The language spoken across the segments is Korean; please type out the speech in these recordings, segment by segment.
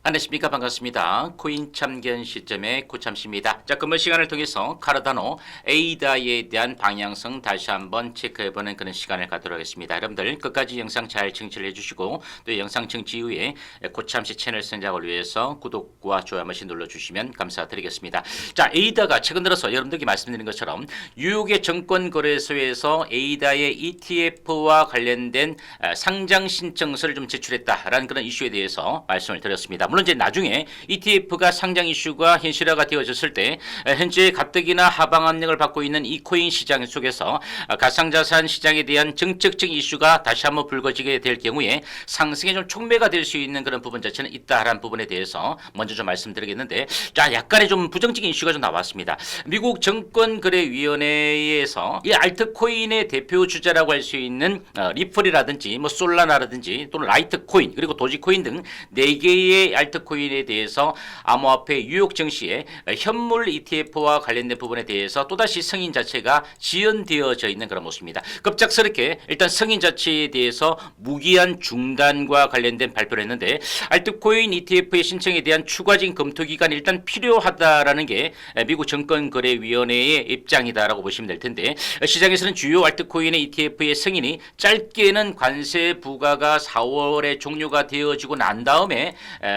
안녕하십니까. 반갑습니다. 코인 참견 시점의 고참씨입니다. 자, 근무 시간을 통해서 카르다노 에이다에 대한 방향성 다시 한번 체크해보는 그런 시간을 갖도록 하겠습니다. 여러분들 끝까지 영상 잘 청취를 해주시고 또 영상 청취 이후에 고참씨 채널 성장을 위해서 구독과 좋아요 한 번씩 눌러주시면 감사드리겠습니다. 자, 에이다가 최근 들어서 여러분들께 말씀드린 것처럼 뉴욕의 증권거래소에서 에이다의 ETF와 관련된 상장 신청서를 좀 제출했다라는 그런 이슈에 대해서 말씀을 드렸습니다. 물론 이제 나중에 ETF가 상장 이슈가 현실화가 되어졌을 때 현재 가뜩이나 하방 압력을 받고 있는 이 코인 시장 속에서 가상자산 시장에 대한 정책적 이슈가 다시 한번 불거지게 될 경우에 상승에 좀 촉매가 될 수 있는 그런 부분 자체는 있다라는 부분에 대해서 먼저 좀 말씀드리겠는데, 자, 약간의 좀 부정적인 이슈가 좀 나왔습니다. 미국 증권거래위원회에서 이 알트코인의 대표 주자라고 할 수 있는 리플이라든지 뭐 솔라나라든지 또는 라이트코인 그리고 도지코인 등 4개의 알트코인에 대해서 암호화폐 뉴욕 증시에 현물 ETF와 관련된 부분에 대해서 또다시 승인 자체가 지연되어져 있는 그런 모습입니다. 급작스럽게 일단 승인 자체에 대해서 무기한 중단과 관련된 발표를 했는데, 알트코인 ETF의 신청에 대한 추가적인 검토 기간이 일단 필요하다라는 게 미국 증권거래위원회의 입장이다라고 보시면 될 텐데, 시장에서는 주요 알트코인의 ETF의 승인이 짧게는 관세 부과가 4월에 종료가 되어지고 난 다음에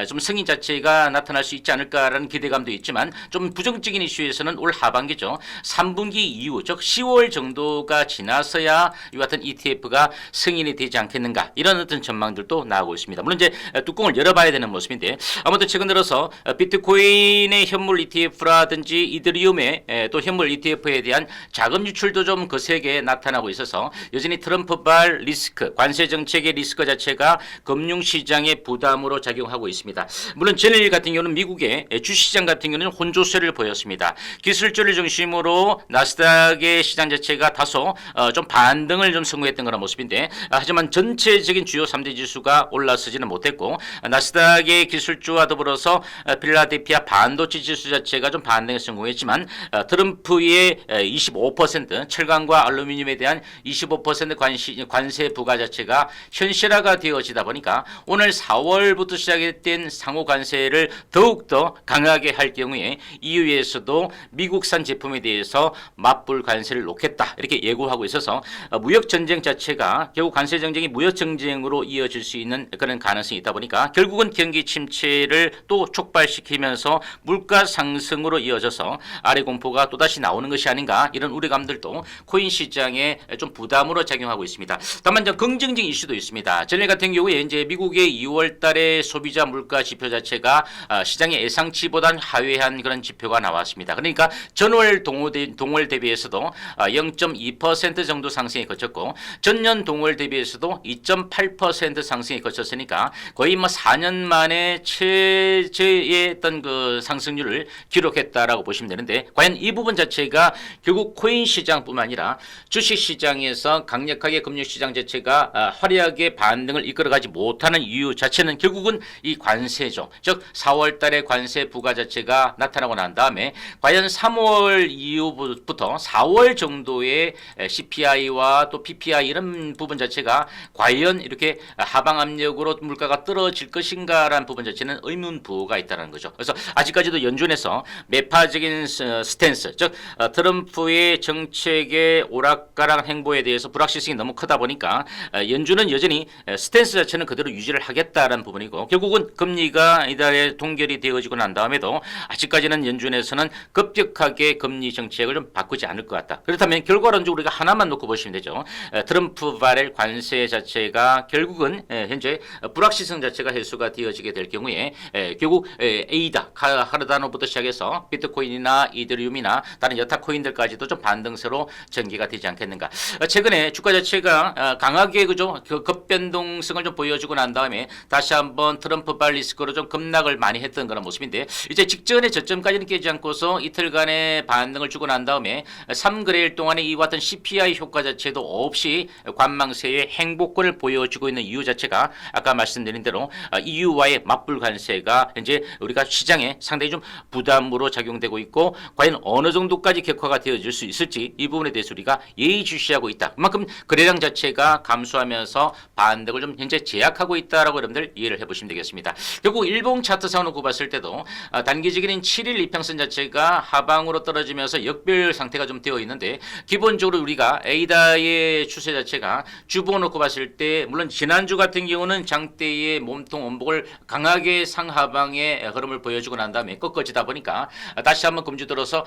좀 승인 자체가 나타날 수 있지 않을까라는 기대감도 있지만, 좀 부정적인 이슈에서는 올 하반기죠. 3분기 이후 즉 10월 정도가 지나서야 이 같은 ETF가 승인이 되지 않겠는가, 이런 어떤 전망들도 나오고 있습니다. 물론 이제 뚜껑을 열어봐야 되는 모습인데, 아무튼 최근 들어서 비트코인의 현물 ETF라든지 이더리움의 또 현물 ETF에 대한 자금 유출도 좀 거세게 나타나고 있어서 여전히 트럼프발 리스크, 관세 정책의 리스크 자체가 금융시장에 부담으로 작용하고 있습니다. 물론 전일 같은 경우는 미국의 주시장 같은 경우는 혼조세를 보였습니다. 기술주를 중심으로 나스닥의 시장 자체가 다소 좀 반등을 좀 성공했던 그런 모습인데, 하지만 전체적인 주요 3대 지수가 올라서지는 못했고, 나스닥의 기술주와 더불어서 필라델피아 반도체 지수 자체가 좀 반등에 성공했지만, 트럼프의 25% 철강과 알루미늄에 대한 25% 관세 부과 자체가 현실화가 되어지다 보니까 오늘 4월부터 시작된 상호 관세를 더욱더 강하게 할 경우에 EU에서도 미국산 제품에 대해서 맞불 관세를 놓겠다, 이렇게 예고하고 있어서 무역 전쟁 자체가 결국 관세 전쟁이 무역 전쟁으로 이어질 수 있는 그런 가능성이 있다 보니까 결국은 경기 침체를 또 촉발시키면서 물가 상승으로 이어져서 아래 공포가 또다시 나오는 것이 아닌가, 이런 우려감들도 코인 시장에 좀 부담으로 작용하고 있습니다. 다만 좀 긍정적인 이슈도 있습니다. 전일 같은 경우에 이제 미국의 2월 달에 소비자 물가 지표 자체가 시장의 예상치보단 하회한 그런 지표가 나왔습니다. 그러니까 전월 동월 대비해서도 0.2% 정도 상승이 거쳤고, 전년 동월 대비해서도 2.8% 상승이 거쳤으니까 거의 뭐 4년 만에 최저의 어떤 그 상승률을 기록했다라고 보시면 되는데, 과연 이 부분 자체가 결국 코인 시장뿐만 아니라 주식 시장에서 강력하게 금융 시장 자체가 화려하게 반등을 이끌어가지 못하는 이유 자체는 결국은 이 관세죠. 즉 4월 달에 관세 부과 자체가 나타나고 난 다음에 과연 3월 이후부터 4월 정도의 CPI와 또 PPI 이런 부분 자체가 과연 이렇게 하방 압력으로 물가가 떨어질 것인가라는 부분 자체는 의문부호가 있다는 거죠. 그래서 아직까지도 연준에서 매파적인 스탠스, 즉 트럼프의 정책의 오락가락 행보에 대해서 불확실성이 너무 크다 보니까 연준은 여전히 스탠스 자체는 그대로 유지를 하겠다라는 부분이고, 결국은 금리가 이달에 동결이 되어지고 난 다음에도 아직까지는 연준에서는 급격하게 금리 정책을 좀 바꾸지 않을 것 같다. 그렇다면 결과론적으로 우리가 하나만 놓고 보시면 되죠. 트럼프 발의 관세 자체가 결국은 현재 불확실성 자체가 해소가 되어지게 될 경우에 결국 에이다, 카르다노부터 시작해서 비트코인이나 이더리움이나 다른 여타 코인들까지도 좀 반등세로 전개가 되지 않겠는가. 최근에 주가 자체가 강하게 그죠, 그 급변동성을 좀 보여주고 난 다음에 다시 한번 트럼프 발 리스크로 좀 급락을 많이 했던 그런 모습인데, 이제 직전의 저점까지는 깨지 않고서 이틀간의 반등을 주고 난 다음에 3거래일 동안에 이와 같은 CPI 효과 자체도 없이 관망세의 행보권을 보여주고 있는 이유 자체가 아까 말씀드린 대로 EU와의 맞불 관세가 현재 우리가 시장에 상당히 좀 부담으로 작용되고 있고, 과연 어느 정도까지 격화가 되어질 수 있을지 이 부분에 대해서 우리가 예의주시하고 있다. 그만큼 거래량 자체가 감소하면서 반등을 좀 현재 제약하고 있다라고 여러분들 이해를 해보시면 되겠습니다. 결국 일봉 차트상으로 놓고 봤을 때도 단기적인 7일 이평선 자체가 하방으로 떨어지면서 역별 상태가 좀 되어 있는데 기본적으로 우리가 에이다의 추세 자체가 주봉 놓고 봤을 때 물론 지난주 같은 경우는 장대의 몸통 원복을 강하게 상하방의 흐름을 보여주고 난 다음에 꺾어지다 보니까 다시 한번 금주 들어서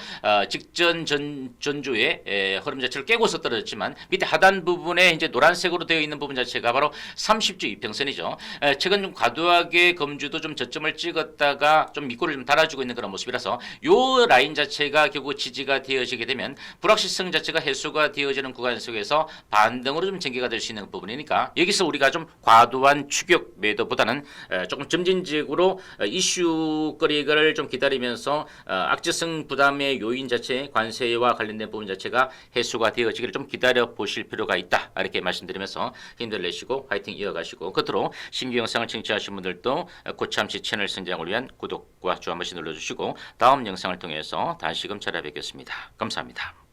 직전 전주의 흐름 자체를 깨고서 떨어졌지만 밑에 하단 부분에 이제 노란색으로 되어 있는 부분 자체가 바로 30주 이평선이죠. 최근 좀 과도하게 금주도 좀 저점을 찍었다가 좀 밑골을 좀 달아주고 있는 그런 모습이라서 요 라인 자체가 결국 지지가 되어지게 되면 불확실성 자체가 해소가 되어지는 구간 속에서 반등으로 좀 전개가 될 수 있는 부분이니까 여기서 우리가 좀 과도한 추격 매도보다는 조금 점진적으로 이슈거리를 좀 기다리면서 악재성 부담의 요인 자체 관세와 관련된 부분 자체가 해소가 되어지기를 좀 기다려 보실 필요가 있다 이렇게 말씀드리면서 힘들 내시고 화이팅 이어가시고 끝으로 신규 영상을 청취하신 분들도 고참시 채널 성장을 위한 구독과 좋아요 한 번씩 눌러주시고 다음 영상을 통해서 다시금 찾아뵙겠습니다. 감사합니다.